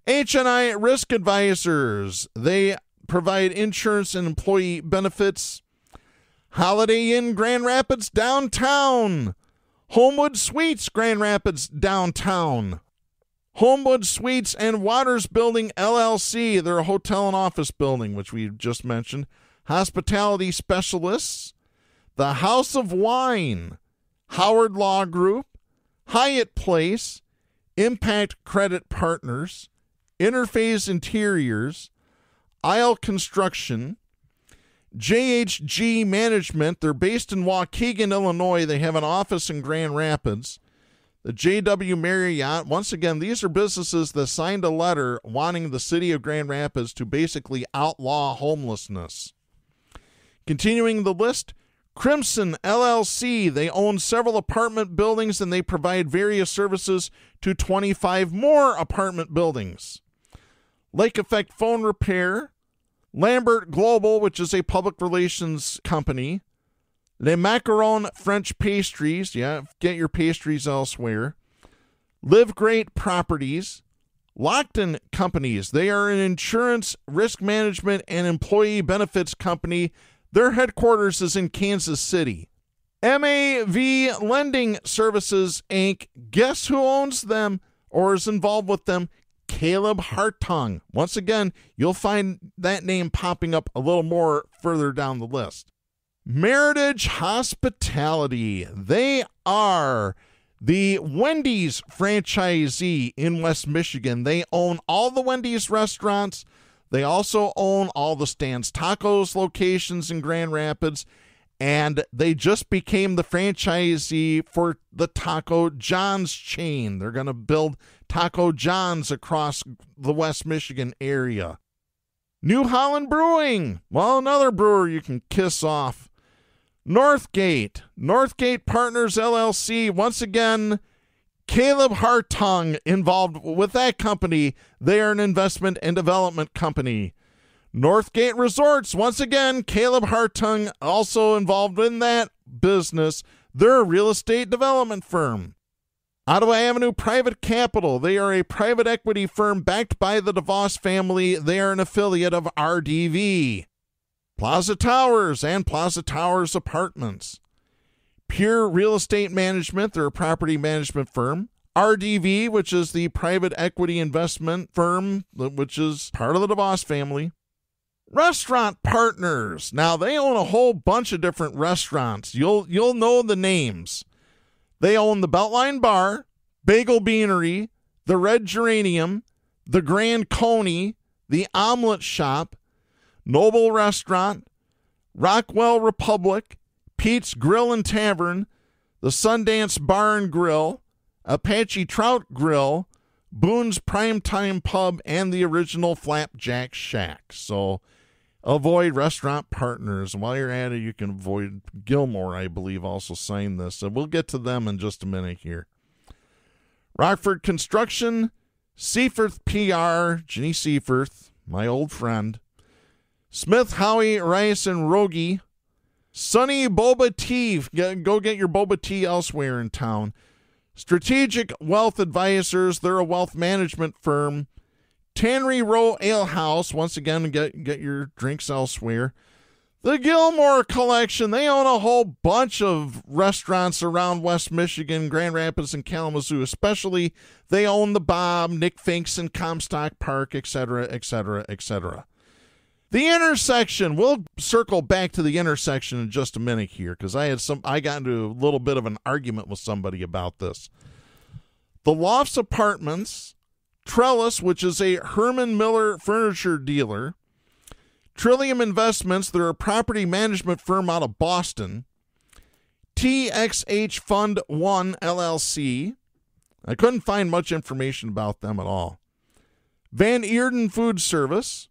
HNI Risk Advisors, they provide insurance and employee benefits. Holiday Inn Grand Rapids Downtown. Homewood Suites Grand Rapids Downtown. Homewood Suites and Waters Building LLC, they're a hotel and office building, which we just mentioned. Hospitality Specialists. The House of Wine. Howard Law Group. Hyatt Place. Impact Credit Partners. Interface Interiors. Isle Construction. JHG Management, they're based in Waukegan, Illinois. They have an office in Grand Rapids. The JW Marriott, once again, these are businesses that signed a letter wanting the city of Grand Rapids to basically outlaw homelessness. Continuing the list, Crimson LLC, they own several apartment buildings and they provide various services to 25 more apartment buildings. Lake Effect Phone Repair. Lambert Global, which is a public relations company. Les Macarons French Pastries. Yeah, get your pastries elsewhere. Live Great Properties. Lockton Companies. They are an insurance, risk management, and employee benefits company. Their headquarters is in Kansas City. MAV Lending Services, Inc. Guess who owns them or is involved with them? Caleb Hartung. Once again, you'll find that name popping up a little more further down the list. Meritage Hospitality. They are the Wendy's franchisee in West Michigan. They own all the Wendy's restaurants. They also own all the Stan's Tacos locations in Grand Rapids. And they just became the franchisee for the Taco John's chain. They're going to build Taco John's across the West Michigan area. New Holland Brewing. Well, another brewer you can kiss off. Northgate Partners LLC. Once again, Caleb Hartung involved with that company. They are an investment and development company. Northgate Resorts, once again, Caleb Hartung also involved in that business. They're a real estate development firm. Ottawa Avenue Private Capital, they are a private equity firm backed by the DeVos family. They are an affiliate of RDV. Plaza Towers and Plaza Towers Apartments. Pure Real Estate Management, they're a property management firm. RDV, which is the private equity investment firm, which is part of the DeVos family. Restaurant Partners. Now, they own a whole bunch of different restaurants. You'll know the names. They own the Beltline Bar, Bagel Beanery, the Red Geranium, the Grand Coney, the Omelet Shop, Noble Restaurant, Rockwell Republic, Pete's Grill and Tavern, the Sundance Bar and Grill, Apache Trout Grill, Boone's Primetime Pub, and the original Flapjack Shack. So avoid Restaurant Partners. While you're at it, you can avoid Gilmore, I believe, also signed this. So we'll get to them in just a minute here. Rockford Construction, Seaforth PR, Ginny Seaforth, my old friend. Smith, Howie, Rice, and Rogie. Sunny Boba Tea. Go get your boba tea elsewhere in town. Strategic Wealth Advisors. They're a wealth management firm. Tannery Row Ale House. Once again, get your drinks elsewhere. The Gilmore Collection. They own a whole bunch of restaurants around West Michigan, Grand Rapids, and Kalamazoo. Especially, they own the Bob, Nick Finks, and Comstock Park, etc., etc., etc. The intersection. We'll circle back to the intersection in just a minute here because I got into a little bit of an argument with somebody about this. The Lofts Apartments, Trellis, which is a Herman Miller furniture dealer, Trillium Investments, they're a property management firm out of Boston, TXH Fund 1 LLC. I couldn't find much information about them at all. Van Eerden Food Service,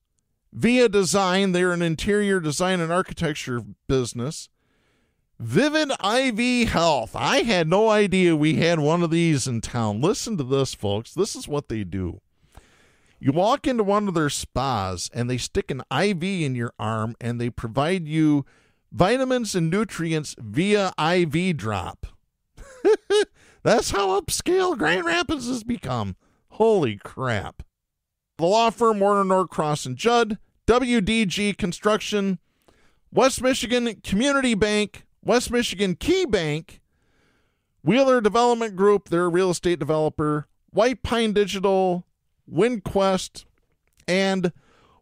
Via Design, they're an interior design and architecture business. Vivid IV Health. I had no idea we had one of these in town. Listen to this, folks. This is what they do. You walk into one of their spas, and they stick an IV in your arm, and they provide you vitamins and nutrients via IV drop. That's how upscale Grand Rapids has become. Holy crap. The law firm Warner Norcross and Judd, WDG Construction, West Michigan Community Bank, West Michigan Key Bank, Wheeler Development Group, they're a real estate developer, White Pine Digital, WindQuest, and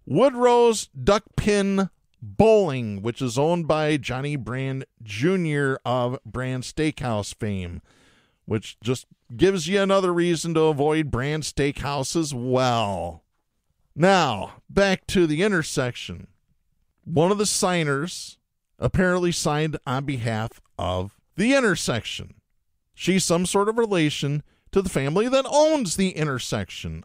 Woodrose Duckpin Bowling, which is owned by Johnny Brand Jr. of Brand Steakhouse fame, which just gives you another reason to avoid Brand Steakhouse as well. Now, back to the intersection. One of the signers apparently signed on behalf of the intersection. She's some sort of relation to the family that owns the intersection.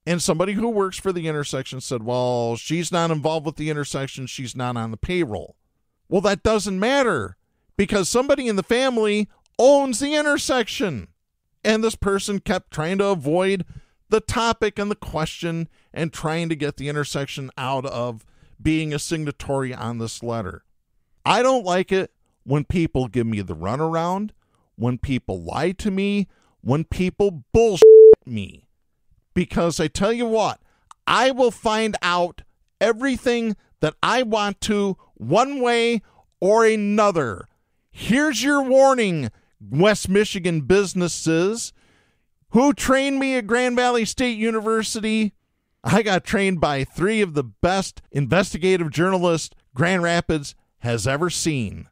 And somebody who works for the intersection said, well, she's not involved with the intersection. She's not on the payroll. Well, that doesn't matter because somebody in the family owns the intersection. And this person kept trying to avoid the topic and the question and trying to get the intersection out of being a signatory on this letter. I don't like it when people give me the runaround, when people lie to me, when people bullshit me. Because I tell you what, I will find out everything that I want to one way or another. Here's your warning, West Michigan businesses. Who trained me at Grand Valley State University? I got trained by 3 of the best investigative journalists Grand Rapids has ever seen.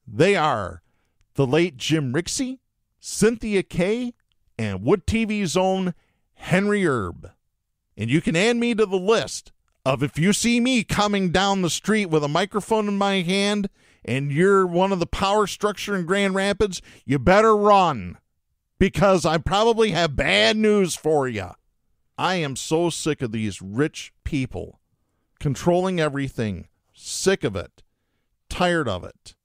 They are the late Jim Rixey, Cynthia Kay, and Wood TV's own Henry Erb. And you can add me to the list of if you see me coming down the street with a microphone in my hand and you're one of the power structure in Grand Rapids, you better run. Because I probably have bad news for you. I am so sick of these rich people controlling everything. Sick of it. Tired of it.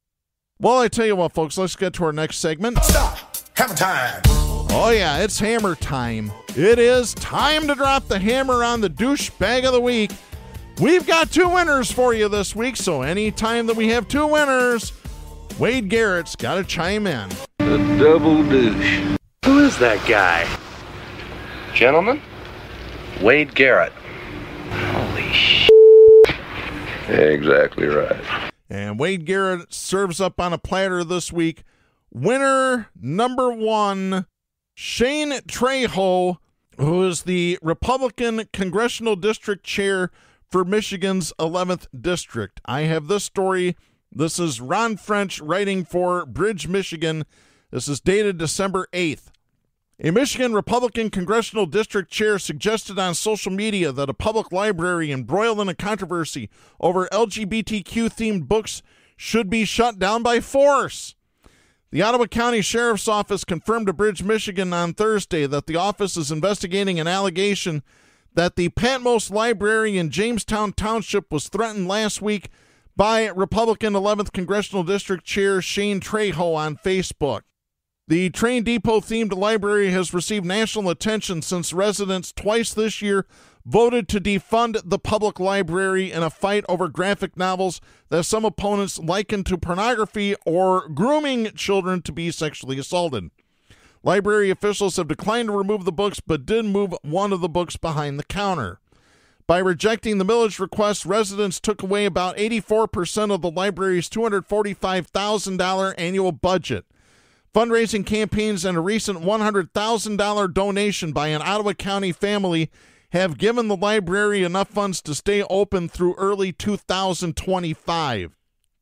Well, I tell you what, folks, let's get to our next segment. Stop! Hammer time! Oh, yeah, it's hammer time. It is time to drop the hammer on the douchebag of the week. We've got 2 winners for you this week, so anytime that we have 2 winners, Wade Garrett's got to chime in. The double douche. Who is that guy? Gentlemen, Wade Garrett. Holy shit. Exactly right. And Wade Garrett serves up on a platter this week. Winner number 1, Shane Trejo, who is the Republican Congressional District Chair for Michigan's 11th District. I have this story. This is Ron French writing for Bridge, Michigan. This is dated December 8th. A Michigan Republican Congressional District Chair suggested on social media that a public library embroiled in a controversy over LGBTQ-themed books should be shut down by force. The Ottawa County Sheriff's Office confirmed to Bridge, Michigan on Thursday that the office is investigating an allegation that the Patmos Library in Jamestown Township was threatened last week by Republican 11th Congressional District Chair Shane Trejo on Facebook. The Train Depot-themed library has received national attention since residents twice this year voted to defund the public library in a fight over graphic novels that some opponents liken to pornography or grooming children to be sexually assaulted. Library officials have declined to remove the books, but did move one of the books behind the counter. By rejecting the millage request, residents took away about 84% of the library's $245,000 annual budget. Fundraising campaigns and a recent $100,000 donation by an Ottawa County family have given the library enough funds to stay open through early 2025.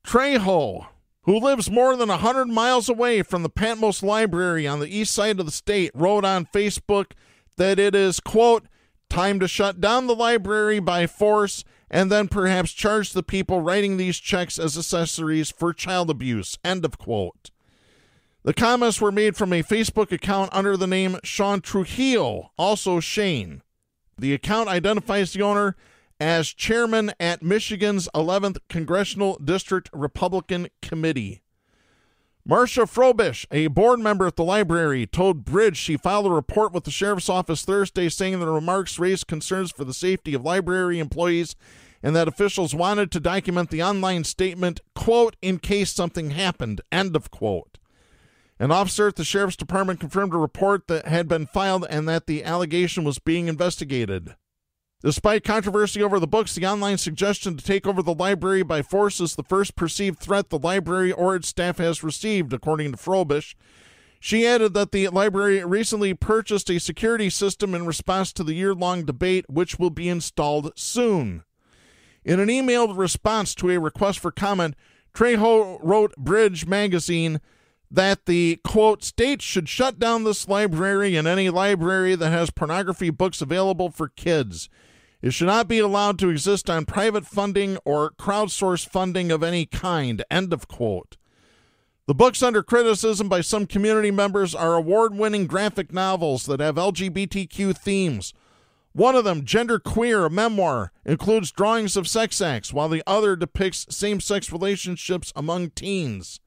Trejo, who lives more than 100 miles away from the Patmos Library on the east side of the state, wrote on Facebook that it is, quote, time to shut down the library by force and then perhaps charge the people writing these checks as accessories for child abuse, end of quote. The comments were made from a Facebook account under the name Sean Trujillo, also Shane. The account identifies the owner as chairman at Michigan's 11th Congressional District Republican Committee. Marcia Frobish, a board member at the library, told Bridge she filed a report with the sheriff's office Thursday saying the remarks raised concerns for the safety of library employees and that officials wanted to document the online statement, quote, in case something happened, end of quote. An officer at the sheriff's department confirmed a report that had been filed and that the allegation was being investigated. Despite controversy over the books, the online suggestion to take over the library by force is the first perceived threat the library or its staff has received, according to Frobish. She added that the library recently purchased a security system in response to the year-long debate, which will be installed soon. In an emailed response to a request for comment, Trejo wrote Bridge magazine that the, quote, state should shut down this library and any library that has pornography books available for kids. It should not be allowed to exist on private funding or crowdsourced funding of any kind, end of quote. The books under criticism by some community members are award-winning graphic novels that have LGBTQ themes. One of them, Genderqueer, a memoir, includes drawings of sex acts, while the other depicts same-sex relationships among teens.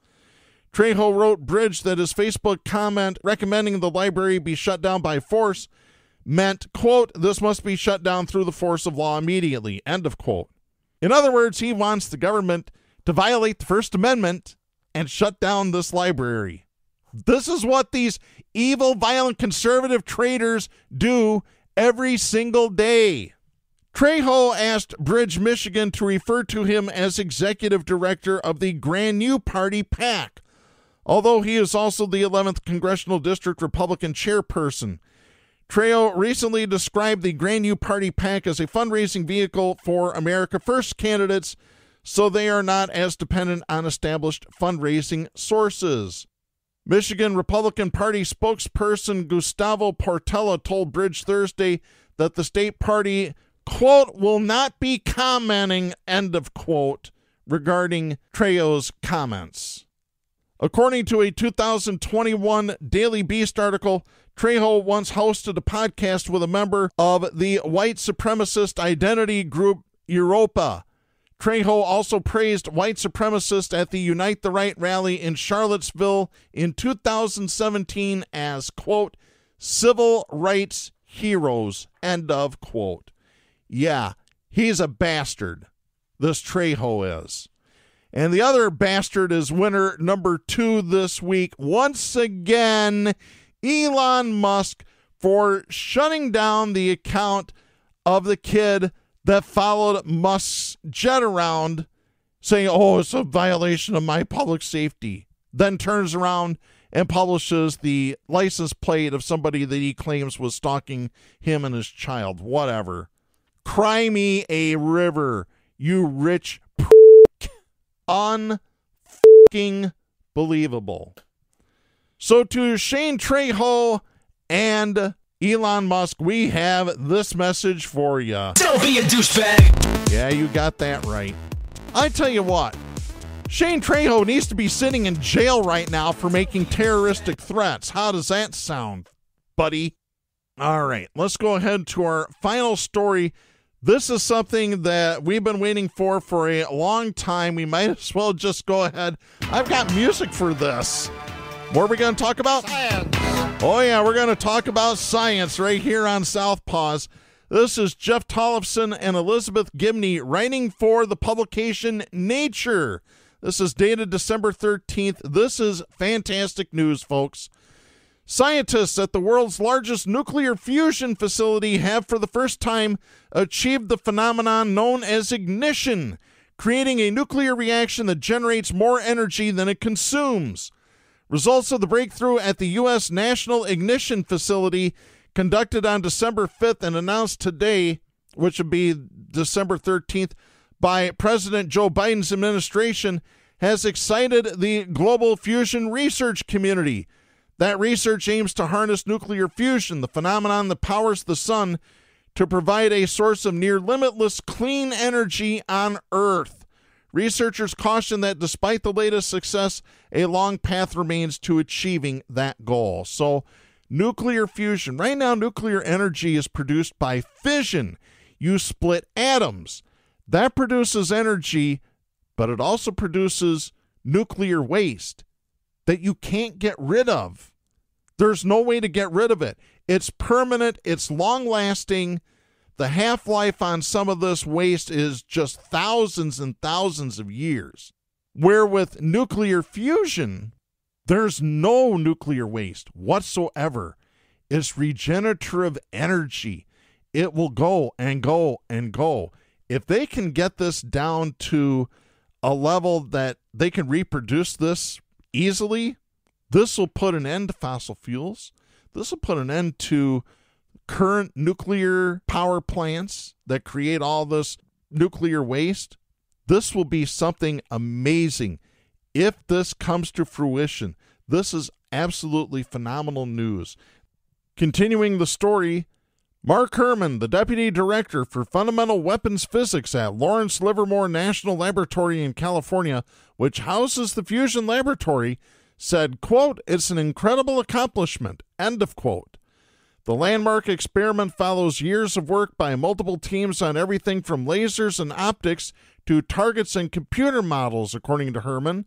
Trejo wrote Bridge that his Facebook comment recommending the library be shut down by force meant, quote, this must be shut down through the force of law immediately, end of quote. In other words, he wants the government to violate the First Amendment and shut down this library. This is what these evil, violent, conservative traitors do every single day. Trejo asked Bridge, Michigan to refer to him as executive director of the Grand New Party PAC, although he is also the 11th Congressional District Republican chairperson. Trejo recently described the Grand New Party PAC as a fundraising vehicle for America First candidates, so they are not as dependent on established fundraising sources. Michigan Republican Party spokesperson Gustavo Portela told Bridge Thursday that the state party, quote, will not be commenting, end of quote, regarding Trejo's comments. According to a 2021 Daily Beast article, Trejo once hosted a podcast with a member of the white supremacist identity group Europa. Trejo also praised white supremacists at the Unite the Right rally in Charlottesville in 2017 as, quote, civil rights heroes, end of quote. Yeah, he's a bastard. This Trejo is. And the other bastard is winner number 2 this week. Once again, Elon Musk for shutting down the account of the kid that followed Musk's jet around, saying, oh, it's a violation of my public safety. Then turns around and publishes the license plate of somebody that he claims was stalking him and his child. Whatever. Cry me a river, you rich prick. Un-fucking believable. So to Shane Trejo and Elon Musk, we have this message for you. Don't be a douchebag. Yeah, you got that right. I tell you what, Shane Trejo needs to be sitting in jail right now for making terroristic threats. How does that sound, buddy? All right, let's go ahead to our final story. This is something that we've been waiting for a long time. We might as well just go ahead. I've got music for this. What are we going to talk about? Science. Oh, yeah, we're going to talk about science right here on Southpaws. This is Jeff Tollefson and Elizabeth Gibney writing for the publication Nature. This is dated December 13th. This is fantastic news, folks. Scientists at the world's largest nuclear fusion facility have for the first time achieved the phenomenon known as ignition, creating a nuclear reaction that generates more energy than it consumes. Results of the breakthrough at the U.S. National Ignition Facility conducted on December 5th and announced today, which would be December 13th, by President Joe Biden's administration, has excited the global fusion research community. That research aims to harness nuclear fusion, the phenomenon that powers the sun, to provide a source of near limitless clean energy on Earth. Researchers caution that despite the latest success, a long path remains to achieving that goal. So, nuclear fusion. Right now, nuclear energy is produced by fission. You split atoms. That produces energy, but it also produces nuclear waste that you can't get rid of. There's no way to get rid of it. It's permanent. It's long-lasting. The half-life on some of this waste is just thousands and thousands of years. Where with nuclear fusion, there's no nuclear waste whatsoever. It's regenerative energy. It will go and go and go. If they can get this down to a level that they can reproduce this easily, this will put an end to fossil fuels. This will put an end to current nuclear power plants that create all this nuclear waste. This will be something amazing. If this comes to fruition, this is absolutely phenomenal news. Continuing the story, Mark Herman, the Deputy Director for Fundamental Weapons Physics at Lawrence Livermore National Laboratory in California, which houses the Fusion Laboratory, said, quote, "It's an incredible accomplishment," end of quote. The landmark experiment follows years of work by multiple teams on everything from lasers and optics to targets and computer models, according to Herman.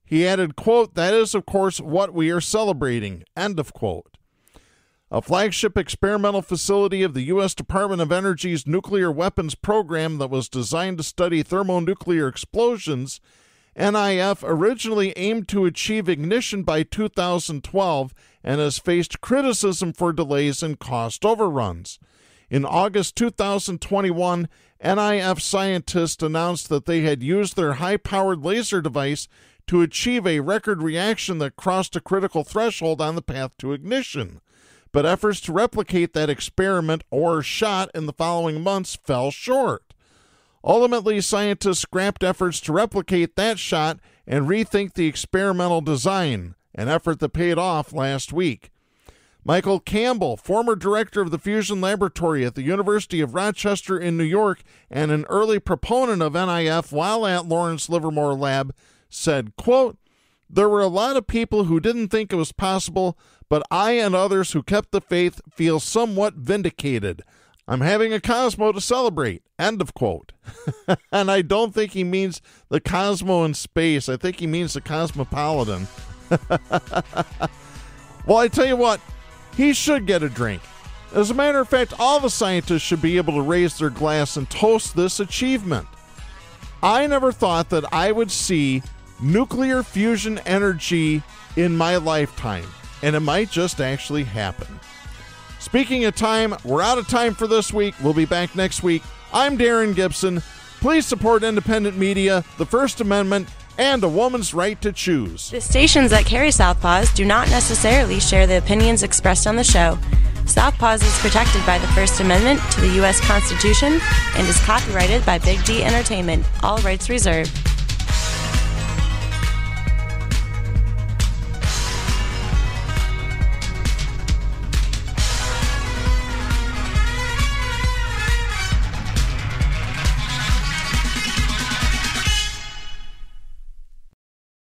He added, quote, "That is, of course, what we are celebrating," end of quote. A flagship experimental facility of the U.S. Department of Energy's nuclear weapons program that was designed to study thermonuclear explosions, NIF originally aimed to achieve ignition by 2012 and has faced criticism for delays and cost overruns. In August 2021, NIF scientists announced that they had used their high-powered laser device to achieve a record reaction that crossed a critical threshold on the path to ignition. But efforts to replicate that experiment or shot in the following months fell short. Ultimately, scientists scrapped efforts to replicate that shot and rethink the experimental design, an effort that paid off last week. Michael Campbell, former director of the Fusion Laboratory at the University of Rochester in New York and an early proponent of NIF while at Lawrence Livermore Lab, said, quote, "There were a lot of people who didn't think it was possible, but I and others who kept the faith feel somewhat vindicated. I'm having a Cosmo to celebrate," end of quote. And I don't think he means the Cosmo in space. I think he means the Cosmopolitan. Well, I tell you what, he should get a drink. As a matter of fact, all the scientists should be able to raise their glass and toast this achievement. I never thought that I would see nuclear fusion energy in my lifetime, and it might just actually happen. Speaking of time, we're out of time for this week. We'll be back next week. I'm Darren Gibson. Please support independent media, the First Amendment, and a woman's right to choose. The stations that carry Southpaws do not necessarily share the opinions expressed on the show. Southpaws is protected by the First Amendment to the U.S. Constitution and is copyrighted by Big D Entertainment. All rights reserved.